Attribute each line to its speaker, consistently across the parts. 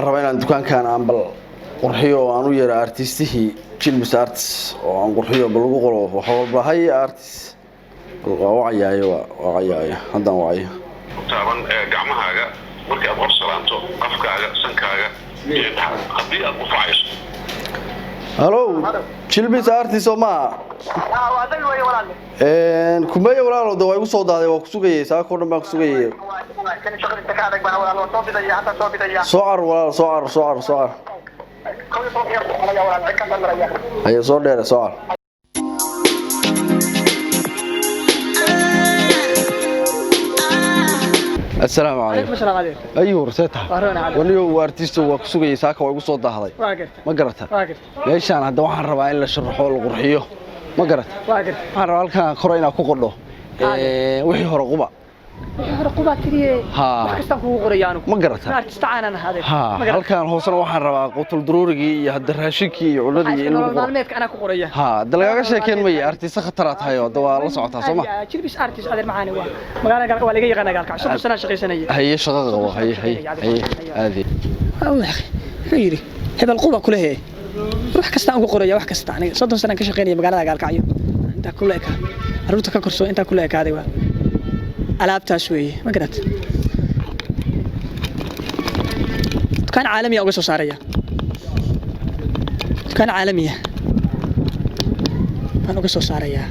Speaker 1: rabaa inaan dukaankan aan bal qurxiyo aan u yeero artistihii Chilmis Arts oo aan qurxiyo bal ugu qoro wax walba hay artist وعياي هذا وعي
Speaker 2: طبعا gacmahaaga markii aad qorsalaanto afkaaga sankaaga hadii aad u faayso
Speaker 1: Hello Chilmis Arts Soma
Speaker 3: wadan way walaal
Speaker 1: kumay walaal oo way ku soo daaday waa ku sugayay saako dhan baan ku sugayay
Speaker 3: kan shaqada ka adag baan walaal soo bidaya hata soo bidaya
Speaker 1: socar walaal socar هي soo dheer socar السلام عليكم
Speaker 4: السلام عليكم
Speaker 1: ايوه رسيتها ونيو ارتيست waa ku sugayay saaka way ugu soo daahday ma garata meeshaan hadda waxaan rabaa in la sharaxo la qurxiyo ma garata waxaan rabaa halkaan kor inaan ku qodho wixii hore quba
Speaker 4: tiriye wax kasta ku qorayaan
Speaker 1: ma garata
Speaker 4: artistaana hada
Speaker 1: halkaan hoosna waxaan rabaa qotul daruurigi iyo hadda raashinkii iyo culadii in lagu
Speaker 4: maalmeedka ana ku qoraya
Speaker 1: dalgaaga sheekeen ma yahay artist khatara tahay oo waa la socotaa Soma
Speaker 4: Chilmis Arts adeer macaani magaalada waa laga yaqaan galka 3 sano shaqaysanay
Speaker 1: haye shaqo qabo haye aadi
Speaker 4: Allah khayri hebel quba kulehe wax kasta aan ku qoraya wax kasta aniga 3 sano ka shaqeynay magaalada galkacyo inta kuleeka arunta ka korso inta kuleekaaday waa alaabtaas weeye ma garad kan caalami uga soo saaraya kan caalamiya aan uga soo saaraya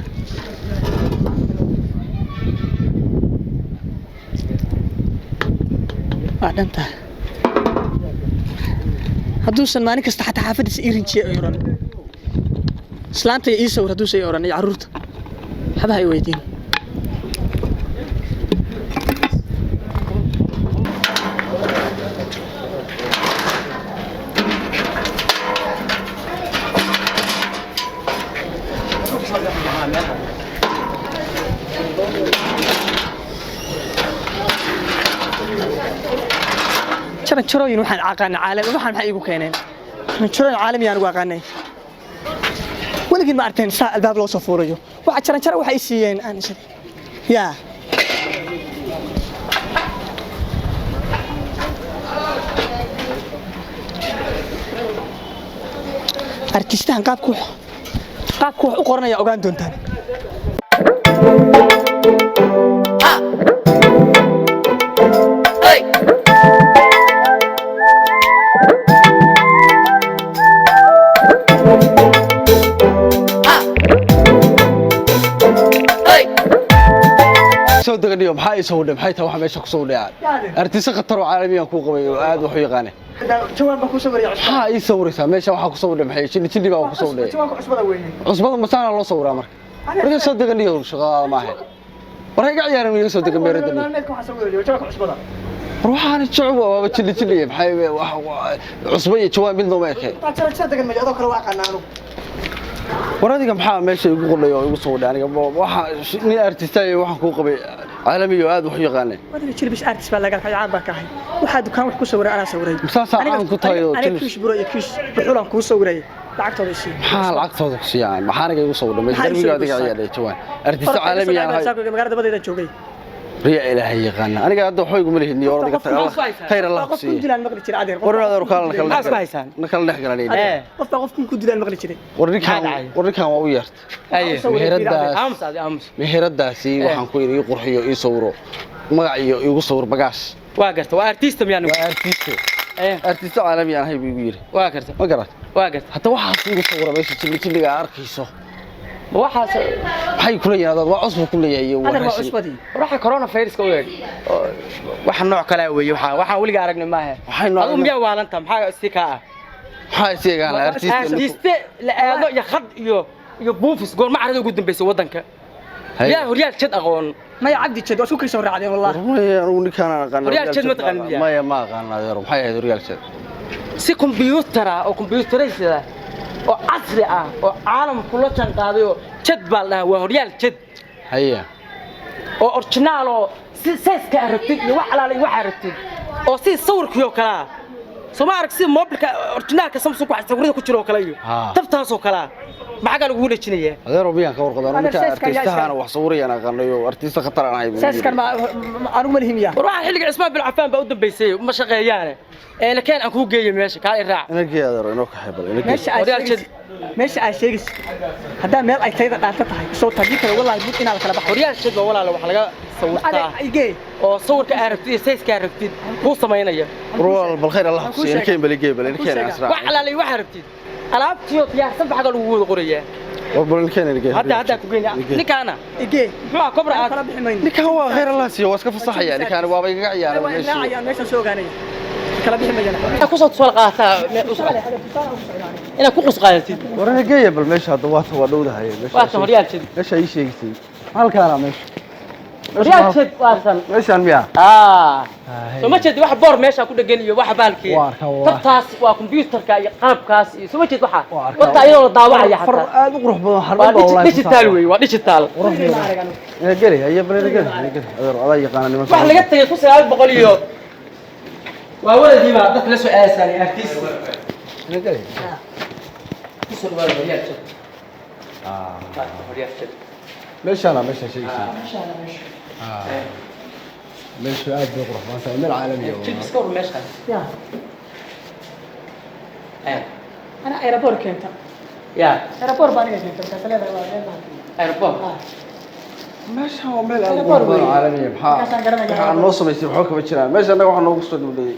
Speaker 4: aadanta haduusan maalin kasta xataa xaafadiisa irinjiye ay oran islaanta iyo sawir haduusay oran iyo caruurta hada ay weydiin شروين وحن عقنا عالم وحن حقيقو كينين شروين عالمي أنا واقعناه ولكن ما أرتين ساعة الباب لو صفوريو واحد شرا وحي سيين أنا شري يا أرتيستان قاب كوح وقرنا يا أوغان دونتان
Speaker 1: دغنيو maxay soo dhab maxay taa waxa meesha ku soo dhacay artist khatar oo caalami ah ku qabay oo aad wax u yaqaan
Speaker 4: jawaan ba ku soo wariyay
Speaker 1: ha ay sawiraysa meesha waxa ku soo dhab maxay jilli baa ku soo dhacay
Speaker 4: jawaan cusbada weeyeen
Speaker 1: cusbada masaana loo sawraa marka soo degniyo shaqada ma ahay warayga ciyaaran iyo soo degan meerada
Speaker 4: maalmeedka waxa soo wariyay jawaan cusbada
Speaker 1: ruuxaan joogo waa jilli maxay wax cusba iyo jawaan mid noo meekay
Speaker 4: taa degan ma adoo kala waaqanaano
Speaker 1: waradiga maxaa meesha igu qodhay oo igu soo dhacay aniga waxa ni artist ay waxaan ku qabay عالمي واد وحي يقاني
Speaker 4: ودي Chilmis Arts baa laga xayaan baa ka hay waxa dukaan wax ku sawiray ana sawiray
Speaker 1: aniga ku tayo
Speaker 4: aniga kiish buro iyo kiish buxulan ku sawiray lacagtooda si
Speaker 1: lacagtooda ku siiyaan maxaan iga soo dhamay darbiga adiga ciyaarey jawaan artist caalami ah
Speaker 4: magaalada badeeda joogay
Speaker 1: riya ilaahay yaqaan aniga hadda waxay igu malihid niyo ordiga Allah khayr Allah ku siiyo
Speaker 4: qofku dilaan maqli jiray adeer
Speaker 1: qorada kala nakal dhex galanay
Speaker 4: qofku ku dilaan maqli jiray
Speaker 1: warrikan waa u yeertay meheradaasi waxaan ku yiri qurxiyo ii sawiro magac iyo igu sawir bagaas
Speaker 4: waa garta waa artist miyaan
Speaker 1: waa artist caalami ah hay igu yiri
Speaker 4: waa garta
Speaker 1: hatta waxa igu sawiro meesha jilliga arkayso
Speaker 4: waxaas
Speaker 1: waxay kula yiraahdaa waa cusub kula yahay
Speaker 4: waa cusbadi waxa corona virus ka weey waxa nooc kale weey waxa waliga aragnay ma aha aduu miyaa waalanta maxaa si ka ah
Speaker 1: maxaa isiga
Speaker 4: artist la aado ya khad iyo buufis goor ma arado ugu dambeysay wadanka yaa horyaal jad aqoon ma ya cabdi jad soo kasoo raacday wallahi
Speaker 1: anigu ninkaan aqaan
Speaker 4: horyaal jad ma taqaan
Speaker 1: ma aqaan adeero maxay ahayd horyaal jad
Speaker 4: si computer oo computeraysa oo casri ah oo caalamku la janqaaday oo jad baa la waa horyaal jad
Speaker 1: haya
Speaker 4: oo original oo si seeska aragtid iyo wax alaal wax aragtid oo si sawirkiyo kala soo ma arag si mobilka originalka Samsung waxa sawirada ku jiro kala iyo tabtaas oo kala
Speaker 5: ما حاجة نقول لك شنو
Speaker 1: هذا ربيان كور قدر أنت أرتيستها أنا وحصوري أنا قالوا أرتيست خطر أنا هاي
Speaker 4: ساس كان ما أنا ملهم يا
Speaker 5: وراح حلق عثمان بن عفان بودن بيسي وما شغيانه لكن أكو جاي ماشي كان الراع
Speaker 1: أنا جاي هذا إنه كحبل
Speaker 4: ماشي عايشيس هذا ميل أي تيدا قاعدة صوت هذيك والله يبوت إن على كلام
Speaker 5: وريال شد والله لو حلقة صورتها oo sawirka aragtid sayska aragtid ku sameeynaya
Speaker 1: روح بالخير الله حسين كين بلي جيب لين كين أسرع
Speaker 5: وعلى wax aragtid alaabtiyo qiyaas sabax gal ugu qoriyaa
Speaker 1: وبرن كين اللي جيب
Speaker 5: هذا كوجينا نكانا
Speaker 4: إيجي
Speaker 5: ما كبر
Speaker 1: نك هو غير الله سيا واسكف الصح يعني كان بابا يقعيان
Speaker 4: لا ماشي سوق أنا كلام بحمي
Speaker 5: ku soo soo qaataa ina ku qusqaaytid
Speaker 1: ورنا جاي بالمش هذا وات هو دود هاي
Speaker 5: waata horyaal shid
Speaker 1: إيش أي شيء يصير هل كلام إيش
Speaker 5: horyaal shid waasan
Speaker 1: إيش أنبيا
Speaker 5: soo ma jeed wax boor meesha ku dhagan iyo wax baalkii tabtaas waa computerka iyo qalabkaas iyo soo ma jeed waxa wata ayadoo la daawacaya
Speaker 1: حتى هذا قروح بدون حرب
Speaker 5: والله digital way waa digital
Speaker 1: يا جري هي بلي جري هذا يقان
Speaker 5: wax laga tagay 900 iyo waa waladii baa dadka la soo aasanay artist
Speaker 1: يا جري
Speaker 5: soo waa horyaal shid horyaal shid
Speaker 1: ليش أنا مش شيء ليش قاعد بقرأ ما أنت من العالمية
Speaker 5: تلبس كور ماشي
Speaker 4: يا
Speaker 5: ايه
Speaker 4: أنا أيرابور كنت
Speaker 5: يا
Speaker 4: أيرابور باني كنت ثلاثة
Speaker 5: ايربورت
Speaker 1: مش هو من العالمية بحال النص ما يصير حكم بتشرا مش أنا واحد نقص تقول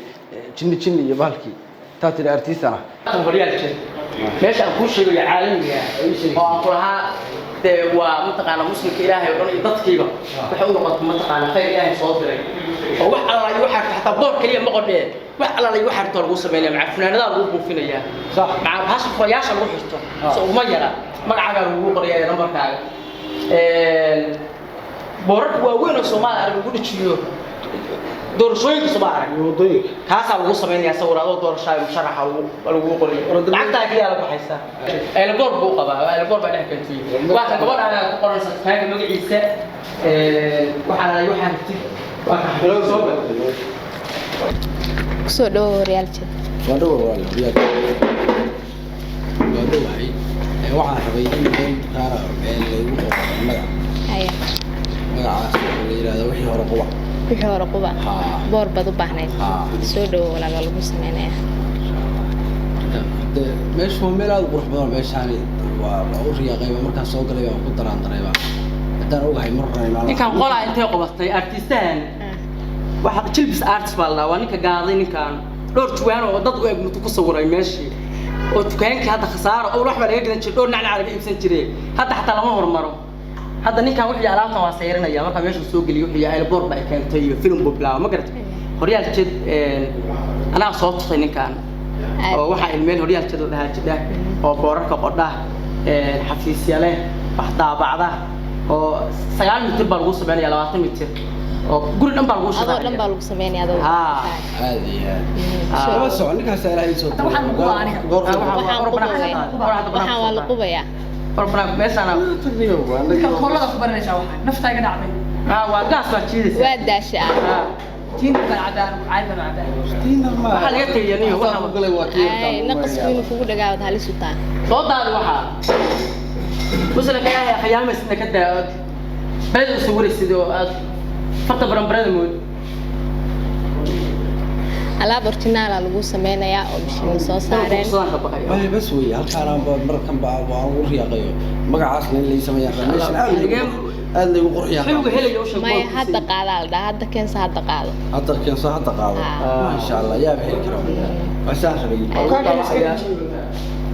Speaker 1: تشني يبالكي تاتي الأرتيست أنا
Speaker 5: horyaal shid meesha aan ku sheegay caalamiga oo aan kulaha waa mutaqaana muslimka ilaahay oo dhan dadkiiba waxa uu noqon mutaqaana khayr ilaahay soo diray oo wax alla ay waxa xataa boor kaliya ma qodhee wax alla ay waxa lagu sameeyaa maca funaanada lagu buufinaya sax maca baas qoyaasha lagu xirto soo uma yara magacaaga lagu qoriyaa nambarkaaga boorka waa weyn oo Soomaaliya lagu dhijiyo doorashooyinka Soomaaliya kaasa lagu sameeyaa sawirado doorashada musharaxa lagu qoriyo lacagta kaliya la baxaysa ay goor buu qabaa ay goor baa dhaxkantay waxa gabadha ku qoran saxaaga magaciisa waxa la xartay waxa xiloo soo baxay
Speaker 6: soo dhaw Real Chat
Speaker 1: wadoo Real wadoo waxay waxaan rabay in taara lagu qoro magac
Speaker 6: haya
Speaker 1: magacaas la yiraahdo wixii hore quba
Speaker 6: wixii hore quba boor bad u baahnayd soo dhaw walaal lagu sameeyaa
Speaker 1: meesha meel aad qurux badan meeshaan waa u riyaaqay markaan soo galay waan ku dareemay hadaan ogahay marnaa
Speaker 5: ninkan qolaa intee qabatay artistan waxa jilbis artist baa la waa ninka gaaday ninkan dhowr juwaan oo dad u eeg mutu ku sawiray meeshii oo dukaanka hadda khasaaro oo wax baa laga gadan jiray dhowr nacnac laga iibsan jiray hadda xataa lama hormaro hadda ninkan wixii alaabtan waa sayrinaya marka meesha soo galiyo wixii ay boor baa keentay iyo film boblaa ma garatay horyaal jid ana soo tutay ninkan oo waxa ilmeel horyaal jid la dhahaa jida oo boorarka qodha xafiisyale wax daabacda oo 9 mitir baa lagu sameeyaa 20 mitir oo guri dhan baa lagu shaqeeyaa
Speaker 6: dhan baa lagu sameeyaa adoo
Speaker 1: caadi ah ma soo ninkaas ilaahay soo
Speaker 4: waxaan ku qaaniga
Speaker 6: waxaan waa la qubaya
Speaker 5: barnaamij meesana
Speaker 4: kan kollada ku baranaysaa waxa naftayga dhacday
Speaker 5: waa gaas waa jiidaysa
Speaker 6: waa daashaa
Speaker 4: tiinta cadaan caadi cadaan
Speaker 1: tiina ma
Speaker 5: waxa laga tagay waxa
Speaker 1: ku galay waa tiina
Speaker 6: ay naqas inuu kugu dhagaawad halis u taa
Speaker 5: soo daad waxa وصلك يا خيام استكدا بدو سوري سيدو فرت برمبرد مود
Speaker 6: alaab originaal lagu sameeyaa oo bishin soo saareen
Speaker 1: way bas way halkaan markan baa waa ugu riyaaqayo magacaas in la sameeyaa meeshan aad lagu qurxiyaa
Speaker 5: xilliga helayo shaqo
Speaker 6: ma hadda qaada hadda keensa hadda qaado ma
Speaker 1: sha Allah yaa bixi karo wasaan rabay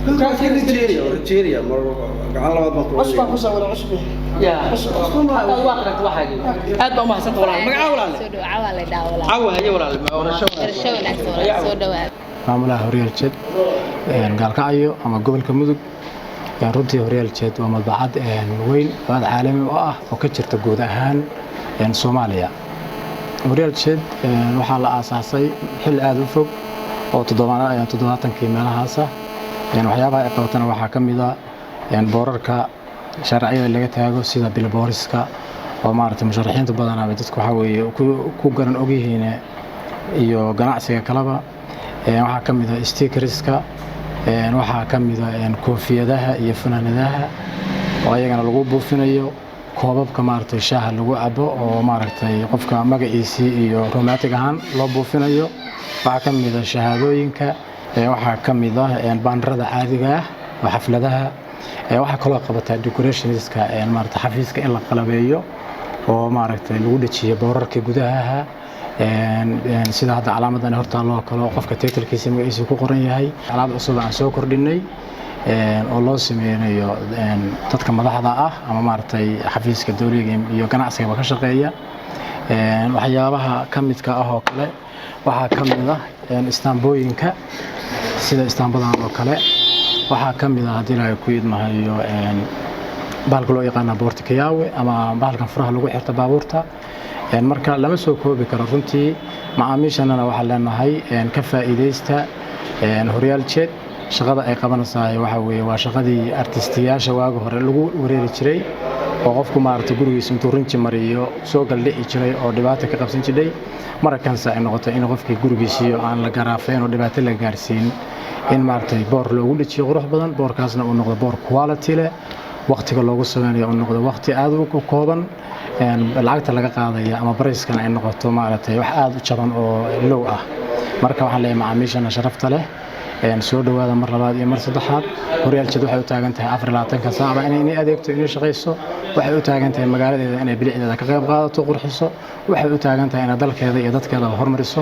Speaker 1: رجيريا مرة قال الله ما كل
Speaker 4: عصبة كوسة ولا عصبة
Speaker 5: يا عصبة هذا الواقع تواحد هذا ما حسنت ولا مقع ولا
Speaker 6: سودو عوالة داولا
Speaker 5: عوا هي ولا
Speaker 6: رشوا ناس سودو
Speaker 7: maamulaha Real Chat gaalkacyo ama gobolka mudug runtii Real Chat waa madbacad weyn oo caalami ah oo ka jirta guud ahaan Soomaaliya Real Chat waxaa la aasaasay xil aad u fog oo 70kii meelahaas waxyaabaha ay qabatana waxaa ka mid ah boorarka sharciyada laga taago sida billboardska oo maaragtay musharaxiinta badan ah dadku waxa weeye ku garan og yihiin iyo ganacsiga kalaba waxaa ka mid ah stickerska waxaa ka mid ah koofiyadaha iyo funaanadaha oo ayagana lagu buufinayo koobabka maaragtay shaaha lagu cabo oo maaragtay qofka magaciisii iyo romantic ahaan loo buufinayo waxaa ka mid ah shahaadooyinka waxaa ka mid ah baandarada caadiga ah oo xafladaha waxaa kaloo qabataa decorationska maaragtay xafiiska in la qalabeeyo oo maaragtay lagu dhajiyo boorarka gudaha sida hadda calaamadan hortaaloo kale qofka title-kiisa magaciisa ku qoran yahay alaab cusub aan soo kordhinay oo loo sameeyo dadka madaxda ah ama maaragtay xafiiska dawliga iyo ganacsiga ka shaqeeya waxyaabaha ka midka ah oo kale waxaa ka mid ah istaambooyinka sida istaambadan oo kale waxaa ka mid ah haddii ilaahay ku idmahayo bahalka loo yaqaana boortikayaawe ama bahalkan furaha lagu xirta baabuurta marka lama soo koobi karo runtii macaamiishanana waxaan leenahay ka faa'iidaysta Horyaal Jet shaqada ay qabanaysaa waxa weeye waa shaqadii artistiyaasha waaga hore lagu wareeri jiray oo qofku maaragtay gurigiisa intuu rinji mariyo soo galdhici jiray oo dhibaato ka qabsan jiray markanse ay noqoto in qofkii gurigiisiyo aan la garaafeyn oo dhibaato la gaarsiin in maaragtay boor loogu dhajiyo qurux badan boorkaasna uu noqdo boor quality leh waqtiga loogu sameeyo uu noqdo waqti aad u kooban lacagta laga qaadaya ama bariiskan ay noqoto maaragtay wax aad u jaban oo low ah marka waxaan leeyahay macaamiishana sharafta leh soo dhawaada mar labaad iyo mar saddexaad Horyaal Jet waxay u taagan tahay 24 saac inay adeegto inay shaqeyso waxay u taagan tahay magaaladeeda inay bilicdeeda ka qayb qaadato qurxiso waxay u taagan tahay in dalkeeda iyo dadkeeda horumariso